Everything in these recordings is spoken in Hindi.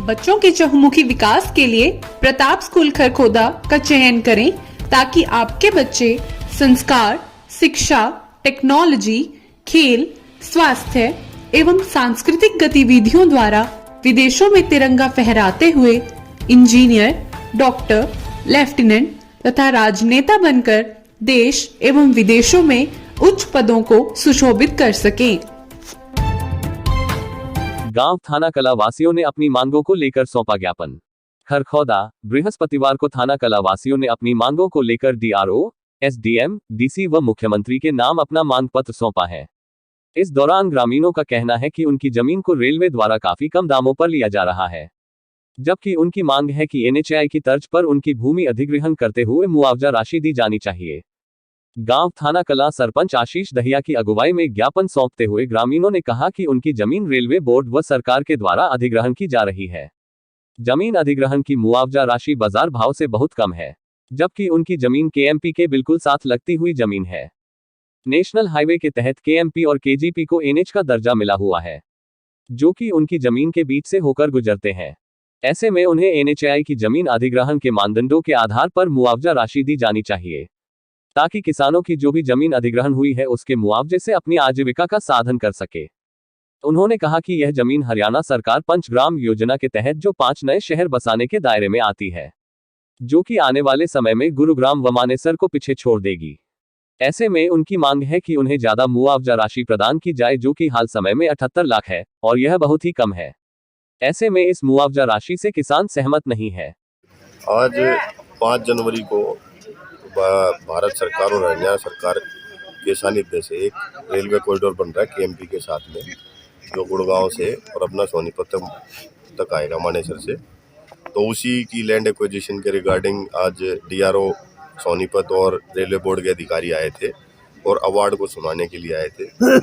बच्चों के चहुमुखी विकास के लिए प्रताप स्कूल खरखोदा का चयन करें ताकि आपके बच्चे संस्कार, शिक्षा, टेक्नोलॉजी, खेल, स्वास्थ्य एवं सांस्कृतिक गतिविधियों द्वारा विदेशों में तिरंगा फहराते हुए इंजीनियर, डॉक्टर, लेफ्टिनेंट तथा राजनेता बनकर देश एवं विदेशों में उच्च पदों को सुशोभित कर सकें। गांव थाना कला वासियों ने अपनी मांगों को लेकर सौंपा ज्ञापन। खरखौदा बृहस्पतिवार को थाना कला वासियों ने अपनी मांगों को लेकर डीआरओ, एसडीएम, डीसी व मुख्यमंत्री के नाम अपना मांग पत्र सौंपा है। इस दौरान ग्रामीणों का कहना है कि उनकी जमीन को रेलवे द्वारा काफी कम दामों पर लिया जा रहा है, जबकि उनकी मांग है कि एनएचएआई की तर्ज पर उनकी भूमि अधिग्रहण करते हुए मुआवजा राशि दी जानी चाहिए। गांव थाना कला सरपंच आशीष दहिया की अगुवाई में ज्ञापन सौंपते हुए ग्रामीणों ने कहा कि उनकी जमीन रेलवे बोर्ड व सरकार के द्वारा अधिग्रहण की जा रही है। जमीन अधिग्रहण की मुआवजा राशि बाजार भाव से बहुत कम है, जबकि उनकी जमीन केएमपी के बिल्कुल साथ लगती हुई जमीन है। नेशनल हाईवे के तहत केएमपी और केजीपी को एनएच का दर्जा मिला हुआ है, जो कि उनकी जमीन के बीच से होकर गुजरते हैं। ऐसे में उन्हें एनएचएआई की जमीन अधिग्रहण के मानदंडों के आधार पर मुआवजा राशि दी जानी चाहिए, ताकि किसानों की जो भी जमीन अधिग्रहण हुई है उसके मुआवजे से अपनी आजीविका का साधन कर सके। उन्होंने कहा कि यह जमीन हरियाणा सरकार पंचग्राम योजना के तहत जो 5 नए शहर बसाने के दायरे में आती है, जो कि आने वाले समय में गुरुग्राम व मानेसर को पीछे छोड़ देगी। ऐसे में उनकी मांग है कि उन्हें ज्यादा मुआवजा राशि प्रदान की जाए, जो कि हाल समय में 78 लाख है और यह बहुत ही कम है। ऐसे में इस मुआवजा राशि से किसान सहमत नहीं है। आज 5 जनवरी को भारत सरकार और हरियाणा सरकार के सानिध्य से एक रेलवे कॉरिडोर बन रहा है केएमपी के साथ में, जो गुड़गांव से और अपना सोनीपत तक आएगा मानेसर से। तो उसी की लैंड एक्विजिशन के रिगार्डिंग आज डीआरओ सोनीपत और रेलवे बोर्ड के अधिकारी आए थे और अवार्ड को सुनाने के लिए आए थे।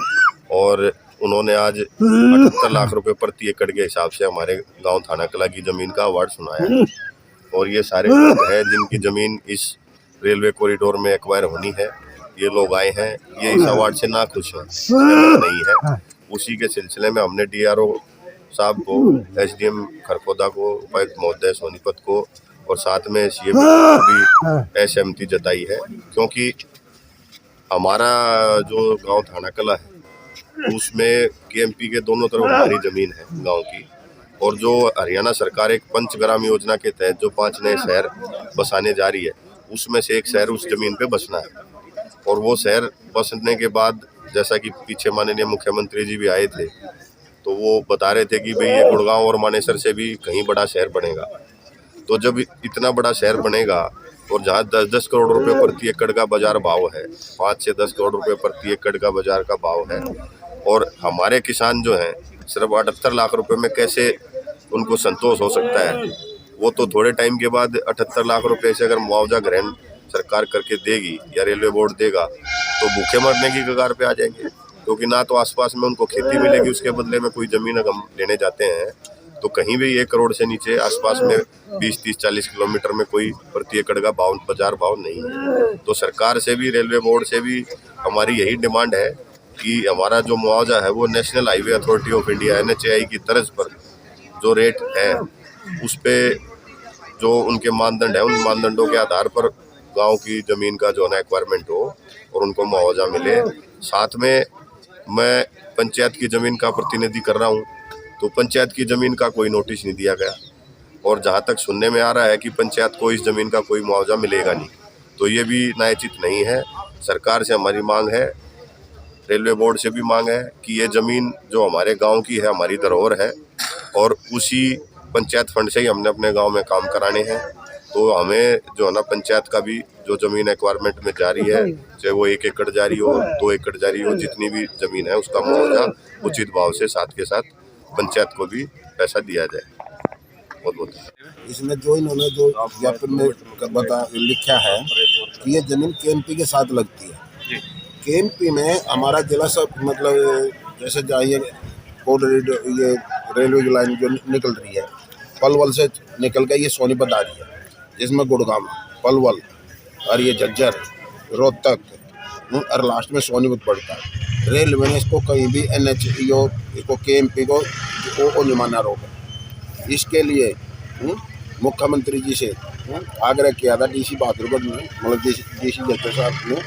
और उन्होंने आज 78 लाख रुपए प्रति एकड़ के हिसाब से हमारे गांव थाना कला की जमीन का अवार्ड सुनाया है। और ये सारे लोग हैं जिनकी जमीन इस रेलवे कॉरिडोर में एक्वायर होनी है। ये लोग आए हैं, ये इस अवार्ड से ना खुश हैं, नहीं है। उसी के सिलसिले में हमने डीआरओ साहब को, एसडीएम खरखोदा को, उपायुक्त महोदय सोनीपत को और साथ में सीएम को भी असहमति जताई है, क्योंकि हमारा जो गांव थाना कला है उसमें केएमपी के दोनों तरफ हमारी जमीन है गांव की। और जो हरियाणा सरकार एक पंचग्राम योजना के तहत जो 5 नए शहर बसाने जा रही है, उसमें से एक शहर उस जमीन पे बसना है। और वो शहर बसने के बाद, जैसा कि पीछे माननीय मुख्यमंत्री जी भी आए थे, तो वो बता रहे थे कि भाई ये गुड़गांव और मानेसर से भी कहीं बड़ा शहर बनेगा। तो जब इतना बड़ा शहर बनेगा और जहाँ 10-10 करोड़ रुपए प्रति एकड़ का बाजार भाव है, 5 से 10 करोड़ रुपए प्रति एकड़ का बाजार का भाव है, और हमारे किसान जो हैं सिर्फ 78 लाख रुपए में कैसे उनको संतोष हो सकता है? वो तो थोड़े टाइम के बाद 78 लाख रुपए से अगर मुआवजा ग्रहण सरकार करके देगी या रेलवे बोर्ड देगा, तो भूखे मरने की कगार पे आ जाएंगे। क्योंकि ना तो आसपास में उनको खेती मिलेगी, उसके बदले में कोई जमीन अगर हम लेने जाते हैं तो कहीं भी 1 करोड़ से नीचे आसपास में 20, 30, 40 किलोमीटर में कोई प्रति एकड़ का भाव, बाजार भाव नहीं है। तो सरकार से भी, रेलवे बोर्ड से भी हमारी यही डिमांड है कि हमारा जो मुआवजा है वो national highway authority of India NHAI की तर्ज पर जो रेट है, उस पे जो उनके मानदंड है, उन मानदंडों के आधार पर गांव की ज़मीन का जो है ना एक्वायरमेंट हो और उनको मुआवजा मिले। साथ में मैं पंचायत की ज़मीन का प्रतिनिधि कर रहा हूं, तो पंचायत की ज़मीन का कोई नोटिस नहीं दिया गया, और जहां तक सुनने में आ रहा है कि पंचायत को इस ज़मीन का कोई मुआवजा मिलेगा नहीं। तो ये भी न्यायोचित नहीं है। सरकार से हमारी मांग है, रेलवे बोर्ड से भी मांग है कि ये ज़मीन जो हमारे गाँव की है, हमारी धरोहर है, और उसी पंचायत फंड से ही हमने अपने गांव में काम कराने हैं। तो हमें जो है ना पंचायत का भी जो ज़मीन एक्वायरमेंट में जारी है, चाहे वो 1 एकड़ जारी हो, 2 एकड़ जारी हो, जितनी भी ज़मीन है उसका मुआवजा उचित भाव से साथ के साथ पंचायत को भी पैसा दिया जाए। बहुत बहुत इसमें जो इन्होंने जो ज्ञापन में लिखा है कि ये ज़मीन केएमपी के साथ लगती है। केएमपी में हमारा जिला सब मतलब जैसे जाइए ये रेलवे की लाइन जो निकल रही है, पलवल से निकल के ये सोनीपत आ रही है, जिसमें गुड़गांव, पलवल और ये झज्जर, रोहतक और लास्ट में सोनीपत पड़ता है। रेलवे ने इसको कहीं भी एनएच इसको केएमपी को नहीं माना रोका। इसके लिए मुख्यमंत्री जी से आग्रह किया था डीसी बहादुरगढ़ ने, मतलब डीसी जत्थर साहब ने,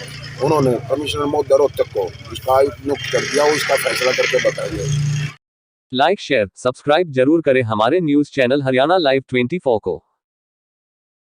उन्होंने कमिश्नर महोदय रोहतक को इसका आयुक्त नियुक्त कर दिया, वो इसका फैसला करके बताएंगे। लाइक शेयर सब्सक्राइब जरूर करें हमारे न्यूज चैनल हरियाणा लाइव 24 को।